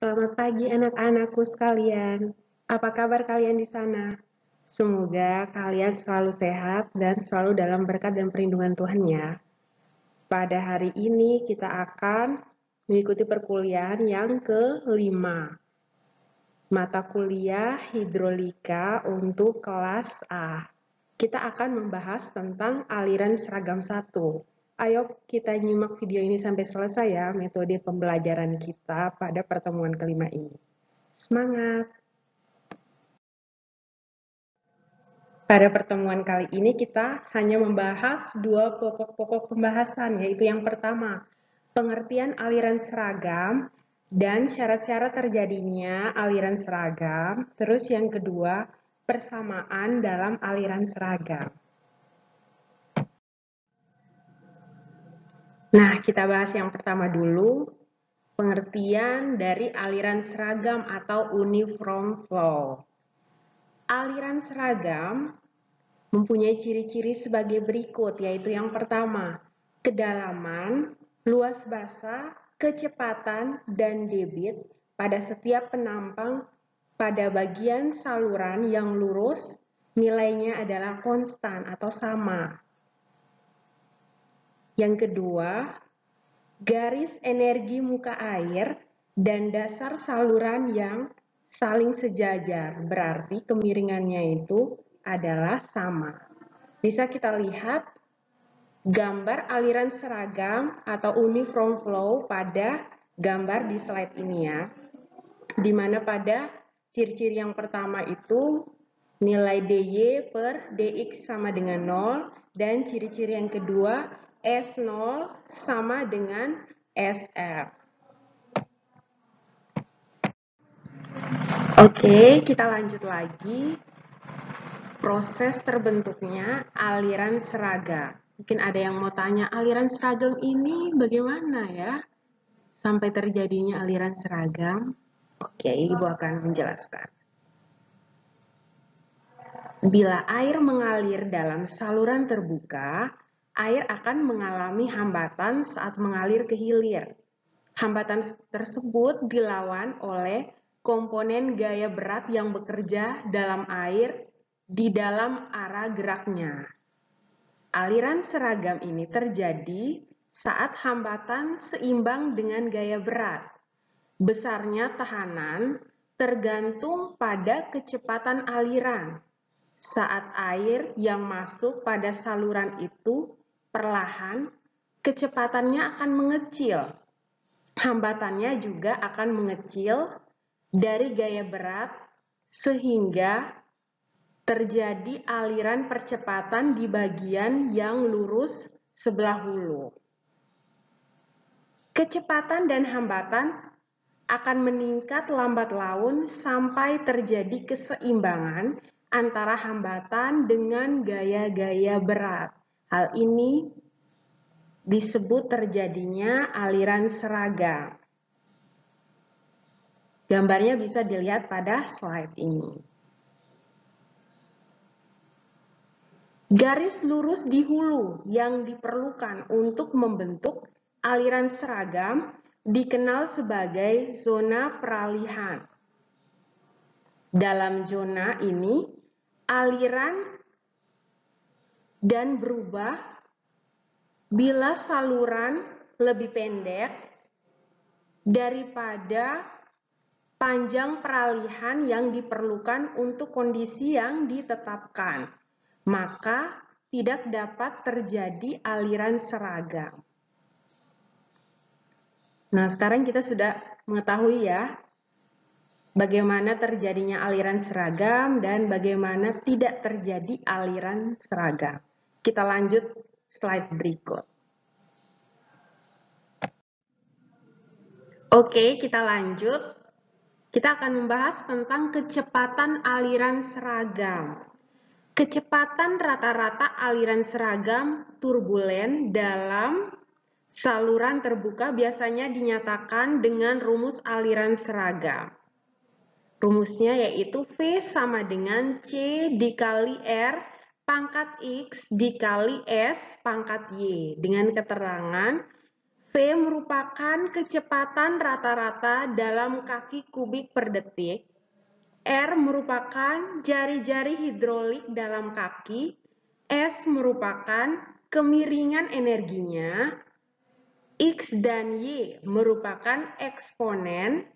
Selamat pagi anak-anakku sekalian. Apa kabar kalian di sana? Semoga kalian selalu sehat dan selalu dalam berkat dan perlindungan Tuhan ya. Pada hari ini kita akan mengikuti perkuliahan yang kelima. Mata kuliah hidrolika untuk kelas A. Kita akan membahas tentang aliran seragam 1. Ayo kita nyimak video ini sampai selesai ya, metode pembelajaran kita pada pertemuan kelima ini. Semangat! Pada pertemuan kali ini kita hanya membahas dua pokok-pokok pembahasan, yaitu yang pertama, pengertian aliran seragam dan syarat-syarat terjadinya aliran seragam. Terus yang kedua, persamaan dalam aliran seragam. Nah, kita bahas yang pertama dulu, pengertian dari aliran seragam atau uniform flow. Aliran seragam mempunyai ciri-ciri sebagai berikut, yaitu yang pertama, kedalaman, luas basa, kecepatan, dan debit pada setiap penampang pada bagian saluran yang lurus, nilainya adalah konstan atau sama. Yang kedua, garis energi muka air dan dasar saluran yang saling sejajar, berarti kemiringannya itu adalah sama. Bisa kita lihat gambar aliran seragam atau uniform flow pada gambar di slide ini ya. Di mana pada ciri-ciri yang pertama itu nilai dy per dx sama dengan 0 dan ciri-ciri yang kedua S0 sama dengan SF. Oke, kita lanjut lagi. Proses terbentuknya aliran seragam. Mungkin ada yang mau tanya, aliran seragam ini bagaimana ya? Sampai terjadinya aliran seragam. Oke, Ibu akan menjelaskan. Bila air mengalir dalam saluran terbuka, air akan mengalami hambatan saat mengalir ke hilir. Hambatan tersebut dilawan oleh komponen gaya berat yang bekerja dalam air di dalam arah geraknya. Aliran seragam ini terjadi saat hambatan seimbang dengan gaya berat. Besarnya tahanan tergantung pada kecepatan aliran. Saat air yang masuk pada saluran itu perlahan, kecepatannya akan mengecil. Hambatannya juga akan mengecil dari gaya berat sehingga terjadi aliran percepatan di bagian yang lurus sebelah hulu. Kecepatan dan hambatan akan meningkat lambat laun sampai terjadi keseimbangan antara hambatan dengan gaya-gaya berat. Hal ini disebut terjadinya aliran seragam. Gambarnya bisa dilihat pada slide ini. Garis lurus di hulu yang diperlukan untuk membentuk aliran seragam dikenal sebagai zona peralihan. Dalam zona ini, aliran dan berubah bila saluran lebih pendek daripada panjang peralihan yang diperlukan untuk kondisi yang ditetapkan. Maka tidak dapat terjadi aliran seragam. Nah, sekarang kita sudah mengetahui ya bagaimana terjadinya aliran seragam dan bagaimana tidak terjadi aliran seragam. Kita lanjut slide berikut. Oke, kita lanjut. Kita akan membahas tentang kecepatan aliran seragam. Kecepatan rata-rata aliran seragam turbulen dalam saluran terbuka biasanya dinyatakan dengan rumus aliran seragam. Rumusnya yaitu V sama dengan C dikali R pangkat X dikali S pangkat Y. Dengan keterangan V merupakan kecepatan rata-rata dalam kaki kubik per detik. R merupakan jari-jari hidrolik dalam kaki. S merupakan kemiringan energinya. X dan Y merupakan eksponen.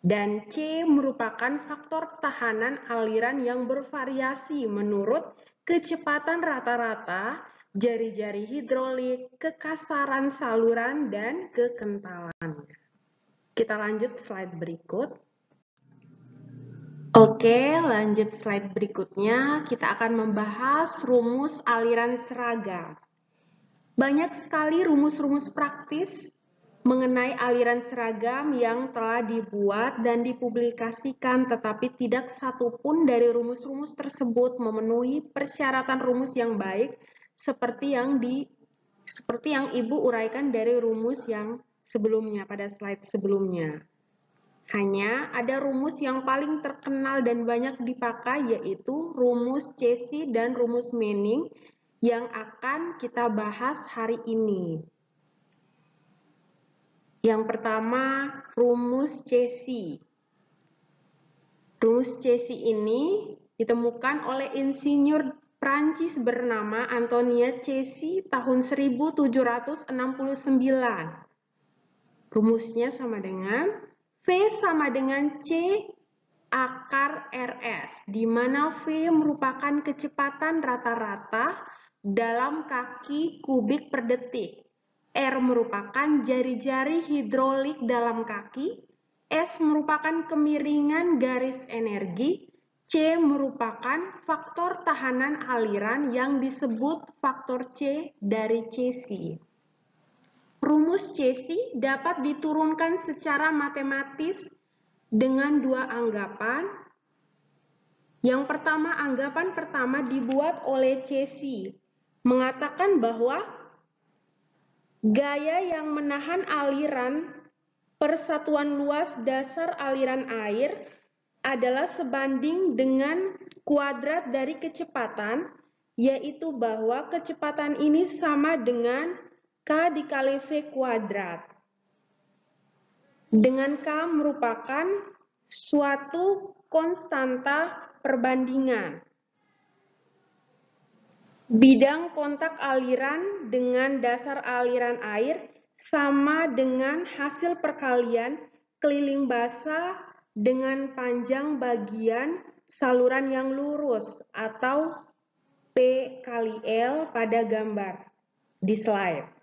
Dan C merupakan faktor tahanan aliran yang bervariasi menurut kecepatan rata-rata, jari-jari hidrolik, kekasaran saluran, dan kekentalan. Kita lanjut slide berikut. Oke, lanjut slide berikutnya. Kita akan membahas rumus aliran seragam. Banyak sekali rumus-rumus praktis mengenai aliran seragam yang telah dibuat dan dipublikasikan, tetapi tidak satupun dari rumus-rumus tersebut memenuhi persyaratan rumus yang baik seperti yang Ibu uraikan dari rumus yang sebelumnya, pada slide sebelumnya. Hanya ada rumus yang paling terkenal dan banyak dipakai, yaitu rumus Cauchy dan rumus Manning yang akan kita bahas hari ini. Yang pertama, rumus Cauchy. Rumus Cauchy ini ditemukan oleh insinyur Prancis bernama Antoine Cauchy tahun 1769. Rumusnya sama dengan V sama dengan C akar RS, di mana V merupakan kecepatan rata-rata dalam kaki kubik per detik. R merupakan jari-jari hidrolik dalam kaki, S merupakan kemiringan garis energi, C merupakan faktor tahanan aliran yang disebut faktor C dari Cauchy. Rumus Cauchy dapat diturunkan secara matematis dengan dua anggapan. Yang pertama, anggapan pertama dibuat oleh Cauchy, mengatakan bahwa gaya yang menahan aliran persatuan luas dasar aliran air adalah sebanding dengan kuadrat dari kecepatan, yaitu bahwa kecepatan ini sama dengan K dikali V kuadrat. Dengan K merupakan suatu konstanta perbandingan. Bidang kontak aliran dengan dasar aliran air sama dengan hasil perkalian keliling basa dengan panjang bagian saluran yang lurus atau P kali L pada gambar di slide.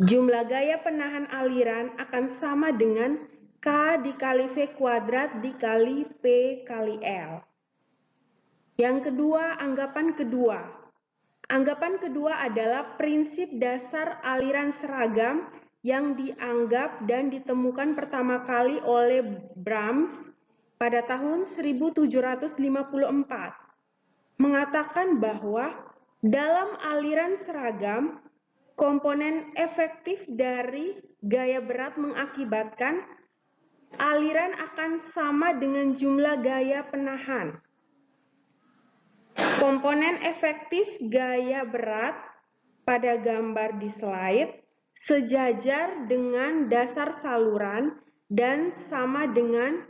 Jumlah gaya penahan aliran akan sama dengan K dikali V kuadrat dikali P kali L. Yang kedua, anggapan kedua. Anggapan kedua adalah prinsip dasar aliran seragam yang dianggap dan ditemukan pertama kali oleh Brahms pada tahun 1754. Mengatakan bahwa dalam aliran seragam, komponen efektif dari gaya berat mengakibatkan aliran akan sama dengan jumlah gaya penahan. Komponen efektif gaya berat pada gambar di slide sejajar dengan dasar saluran dan sama dengan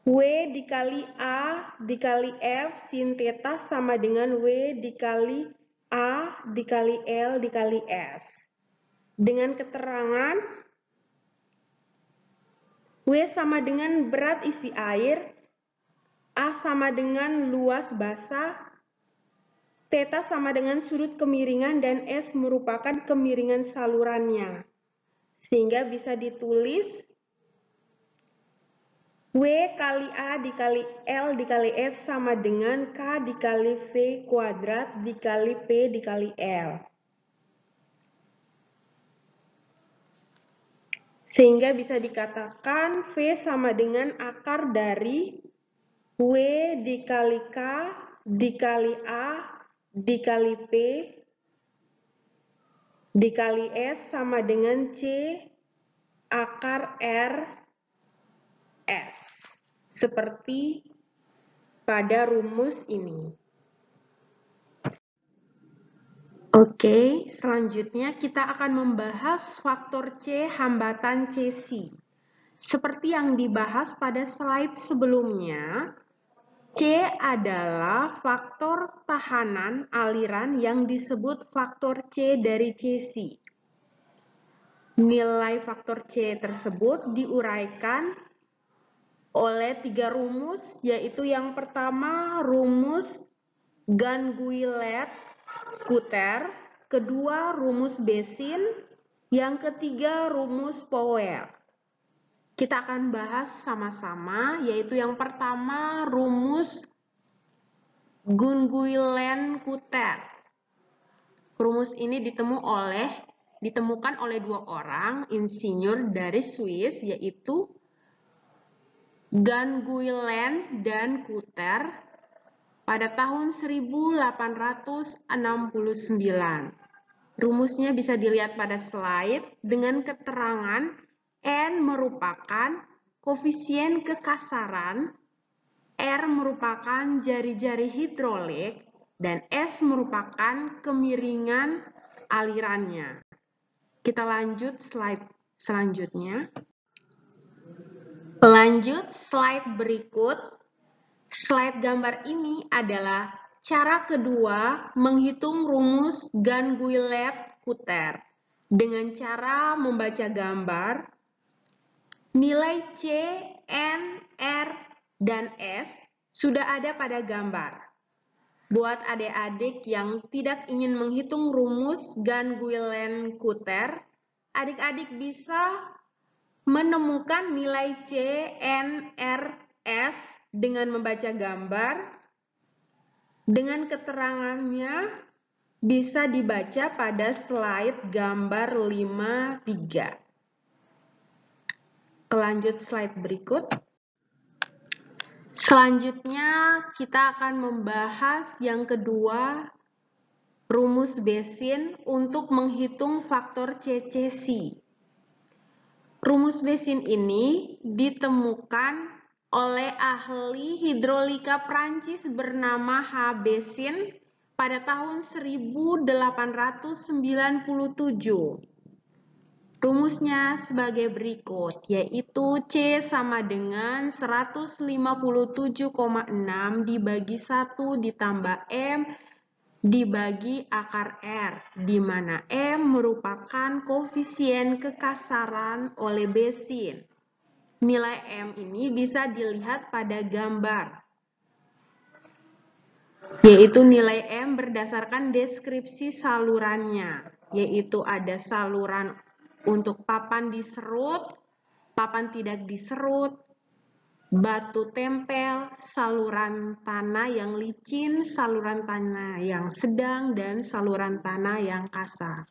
W dikali A dikali F sin theta sama dengan W dikali A dikali L dikali S. Dengan keterangan W sama dengan berat isi air, A sama dengan luas basa, theta sama dengan sudut kemiringan, dan S merupakan kemiringan salurannya. Sehingga bisa ditulis W kali A dikali L dikali S sama dengan K dikali V kuadrat dikali P dikali L. Sehingga bisa dikatakan V sama dengan akar dari W dikali K dikali A dikali P dikali S sama dengan C akar R S. Seperti pada rumus ini. Oke, selanjutnya kita akan membahas faktor C hambatan CC. Seperti yang dibahas pada slide sebelumnya, C adalah faktor tahanan aliran yang disebut faktor C dari CC. Nilai faktor C tersebut diuraikan oleh 3 rumus, yaitu yang pertama rumus Ganguillet-Coulter, kedua rumus Bézin, yang ketiga rumus Powell. Kita akan bahas sama-sama, yaitu yang pertama rumus Ganguillet-Coulter. Rumus ini ditemukan oleh 2 orang insinyur dari Swiss, yaitu Ganguillet dan Coulter pada tahun 1869. Rumusnya bisa dilihat pada slide dengan keterangan N merupakan koefisien kekasaran, R merupakan jari-jari hidrolik, dan S merupakan kemiringan alirannya. Kita lanjut slide selanjutnya. Lanjut slide berikut. Slide gambar ini adalah cara kedua menghitung rumus Ganguillet-Coulter. Dengan cara membaca gambar, nilai C, N, R, dan S sudah ada pada gambar. Buat adik-adik yang tidak ingin menghitung rumus Ganguillet-Coulter, adik-adik bisa menemukan nilai C, N, R, S dengan membaca gambar. Dengan keterangannya bisa dibaca pada slide gambar 53. Lanjut slide berikut. Selanjutnya kita akan membahas yang kedua, rumus Bézin untuk menghitung faktor CCC. Rumus Bézin ini ditemukan oleh ahli hidrolika Prancis bernama H. Bézin pada tahun 1897. Rumusnya sebagai berikut, yaitu C sama dengan 157,6 dibagi 1 ditambah M dibagi akar R, di mana M merupakan koefisien kekasaran oleh Bézin. Nilai M ini bisa dilihat pada gambar, yaitu nilai M berdasarkan deskripsi salurannya, yaitu ada saluran untuk papan diserut, papan tidak diserut, batu tempel, saluran tanah yang licin, saluran tanah yang sedang, dan saluran tanah yang kasar.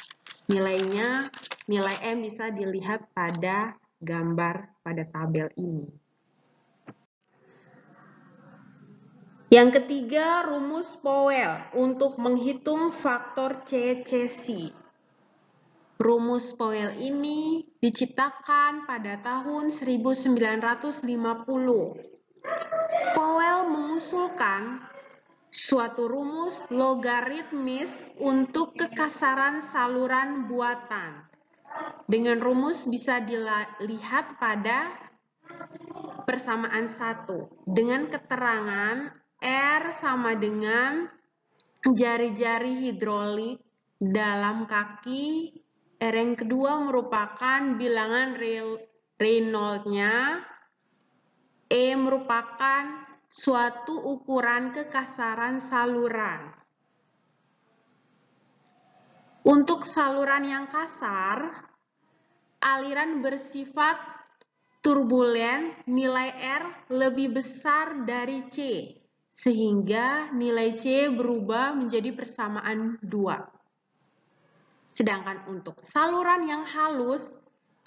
Nilai M bisa dilihat pada gambar pada tabel ini. Yang ketiga, rumus Powell untuk menghitung faktor CCC. Rumus Powell ini diciptakan pada tahun 1950. Powell mengusulkan suatu rumus logaritmis untuk kekasaran saluran buatan. Dengan rumus bisa dilihat pada persamaan 1 dengan keterangan R sama dengan jari-jari hidrolik dalam kaki. R yang kedua merupakan bilangan Reynolds-nya. E merupakan suatu ukuran kekasaran saluran. Untuk saluran yang kasar, aliran bersifat turbulen, nilai R lebih besar dari C, sehingga nilai C berubah menjadi persamaan 2. Sedangkan untuk saluran yang halus,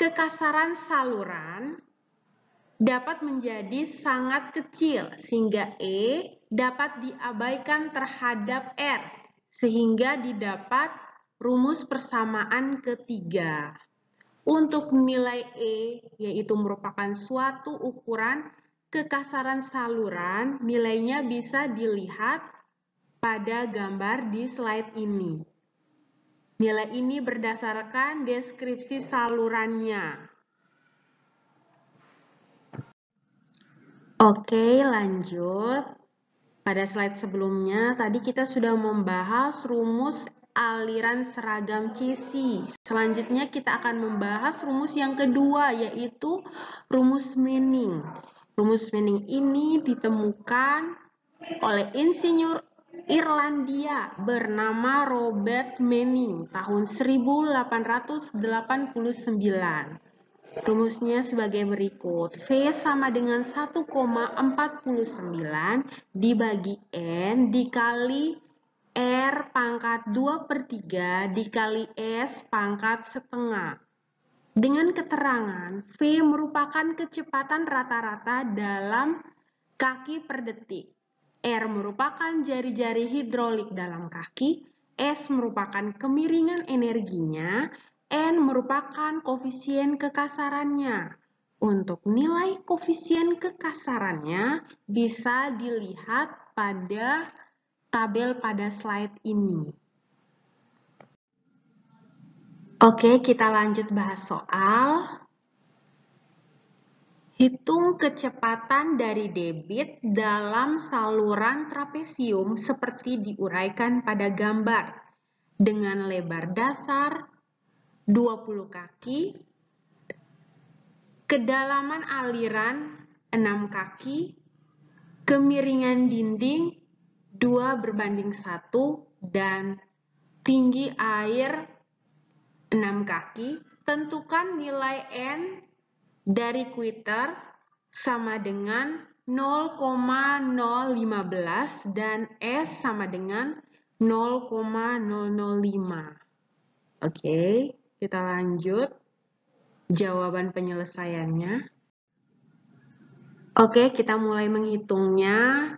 kekasaran saluran dapat menjadi sangat kecil, sehingga E dapat diabaikan terhadap R, sehingga didapat rumus persamaan ketiga. Untuk nilai E, yaitu merupakan suatu ukuran kekasaran saluran, nilainya bisa dilihat pada gambar di slide ini. Nilai ini berdasarkan deskripsi salurannya. Oke, lanjut. Pada slide sebelumnya, tadi kita sudah membahas rumus aliran seragam Cauchy. Selanjutnya kita akan membahas rumus yang kedua, yaitu rumus Manning. Rumus Manning ini ditemukan oleh insinyur Irlandia bernama Robert Manning tahun 1889. Rumusnya sebagai berikut. V sama dengan 1,49 dibagi N dikali R pangkat 2/3 dikali S pangkat setengah. Dengan keterangan, V merupakan kecepatan rata-rata dalam kaki per detik. R merupakan jari-jari hidrolik dalam kaki, S merupakan kemiringan energinya, N merupakan koefisien kekasarannya. Untuk nilai koefisien kekasarannya bisa dilihat pada tabel pada slide ini. Oke, kita lanjut bahas soal. Hitung kecepatan dari debit dalam saluran trapesium seperti diuraikan pada gambar dengan lebar dasar 20 kaki, kedalaman aliran 6 kaki, kemiringan dinding 2/1 dan tinggi air 6 kaki. Tentukan nilai N dari Kuiter sama dengan 0,015 dan S sama dengan 0,005. Oke, kita lanjut. Jawaban penyelesaiannya. Oke, kita mulai menghitungnya.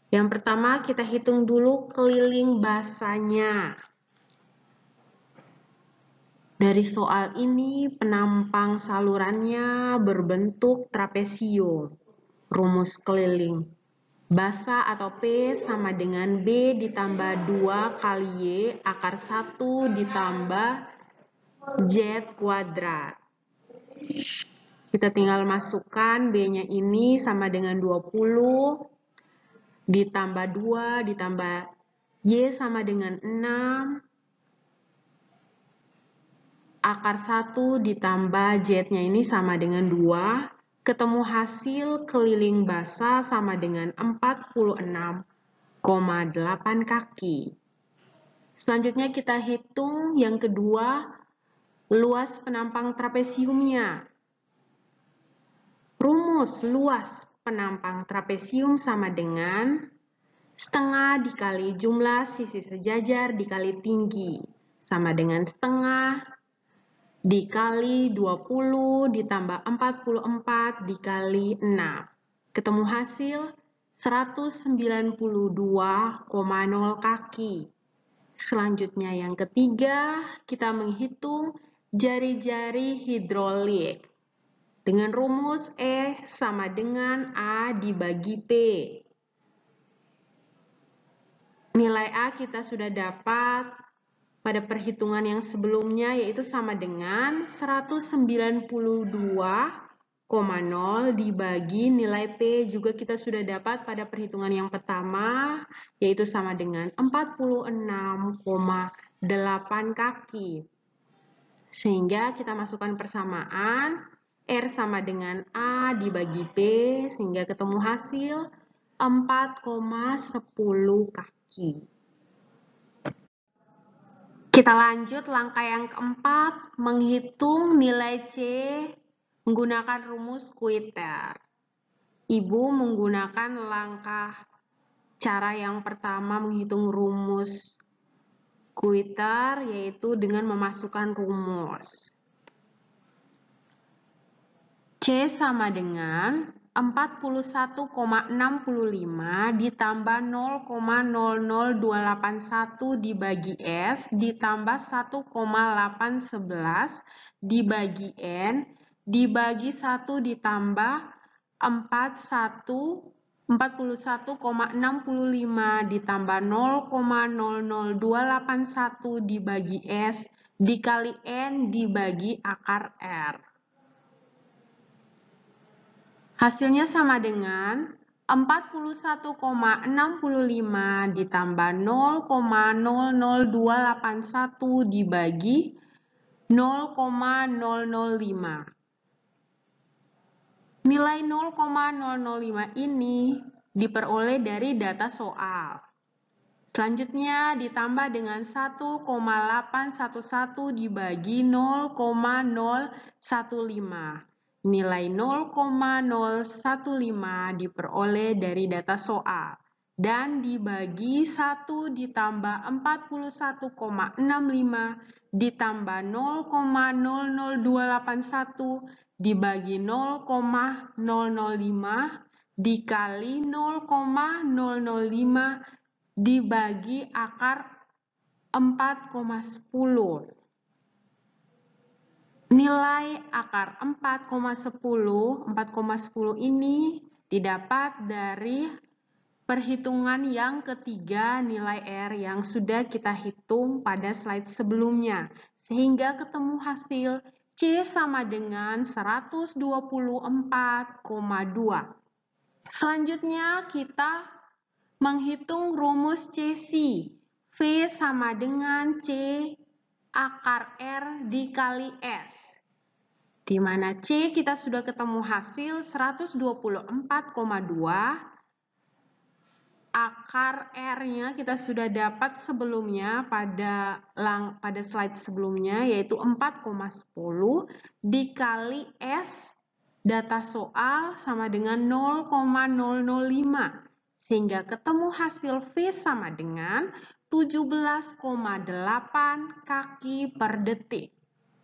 Yang pertama, kita hitung dulu keliling basanya. Dari soal ini, penampang salurannya berbentuk trapesium. Rumus keliling. Basa atau P sama dengan B ditambah 2 kali Y akar 1 ditambah Z kuadrat. Kita tinggal masukkan B-nya ini sama dengan 20 ditambah 2 ditambah Y sama dengan 6. Akar 1 ditambah Z-nya ini sama dengan 2. Ketemu hasil keliling basa sama dengan 46,8 kaki. Selanjutnya kita hitung yang kedua, luas penampang trapesiumnya. Rumus luas penampang trapesium sama dengan setengah dikali jumlah sisi sejajar dikali tinggi. Sama dengan setengah dikali 20 ditambah 44 dikali 6. Ketemu hasil 192,0 kaki. Selanjutnya yang ketiga, kita menghitung jari-jari hidrolik. Dengan rumus E sama dengan A dibagi P. Nilai A kita sudah dapat pada perhitungan yang sebelumnya, yaitu sama dengan 192,0 dibagi nilai P juga kita sudah dapat pada perhitungan yang pertama, yaitu sama dengan 46,8 kaki. Sehingga kita masukkan persamaan, R sama dengan A dibagi P, sehingga ketemu hasil 4,10 kaki. Kita lanjut langkah yang keempat, menghitung nilai C menggunakan rumus Kuiter. Ibu menggunakan cara yang pertama menghitung rumus Kuiter, yaitu dengan memasukkan rumus. C sama dengan 41,65 ditambah 0,00281 dibagi S ditambah 1,811 dibagi N dibagi 1 ditambah 41 41,65 ditambah 0,00281 dibagi S dikali N dibagi akar R. Hasilnya sama dengan 41,65 ditambah 0,00281 dibagi 0,005. Nilai 0,005 ini diperoleh dari data soal. Selanjutnya ditambah dengan 1,811 dibagi 0,015. Nilai 0,015 diperoleh dari data soal. Dan dibagi 1 ditambah 41,65 ditambah 0,00281 dibagi 0,005 dikali 0,005 dibagi akar 4,10. Nilai akar 4,10 ini didapat dari perhitungan yang ketiga nilai R yang sudah kita hitung pada slide sebelumnya. Sehingga ketemu hasil C sama dengan 124,2. Selanjutnya kita menghitung rumus CC. V sama dengan C akar R dikali S. Di mana C kita sudah ketemu hasil 124,2. Akar R-nya kita sudah dapat sebelumnya pada slide sebelumnya yaitu 4,10 dikali S data soal sama dengan 0,005 sehingga ketemu hasil V sama dengan 17,8 kaki per detik.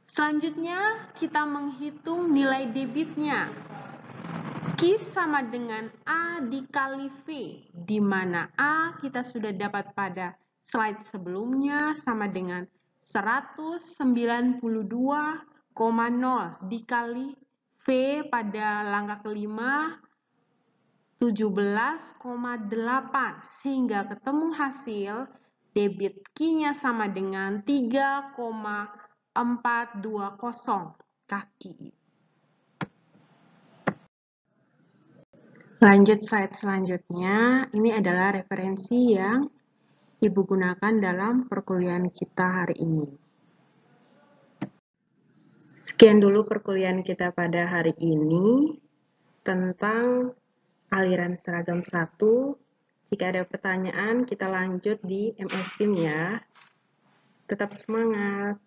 Selanjutnya kita menghitung nilai debitnya. Q sama dengan A dikali V, di mana A kita sudah dapat pada slide sebelumnya sama dengan 192,0 dikali V pada langkah kelima 17,8 sehingga ketemu hasil debit Q-nya sama dengan 3,420 kaki. Lanjut slide selanjutnya, ini adalah referensi yang Ibu gunakan dalam perkuliahan kita hari ini. Sekian dulu perkuliahan kita pada hari ini tentang aliran seragam 1. Jika ada pertanyaan, kita lanjut di MS Kim ya. Tetap semangat!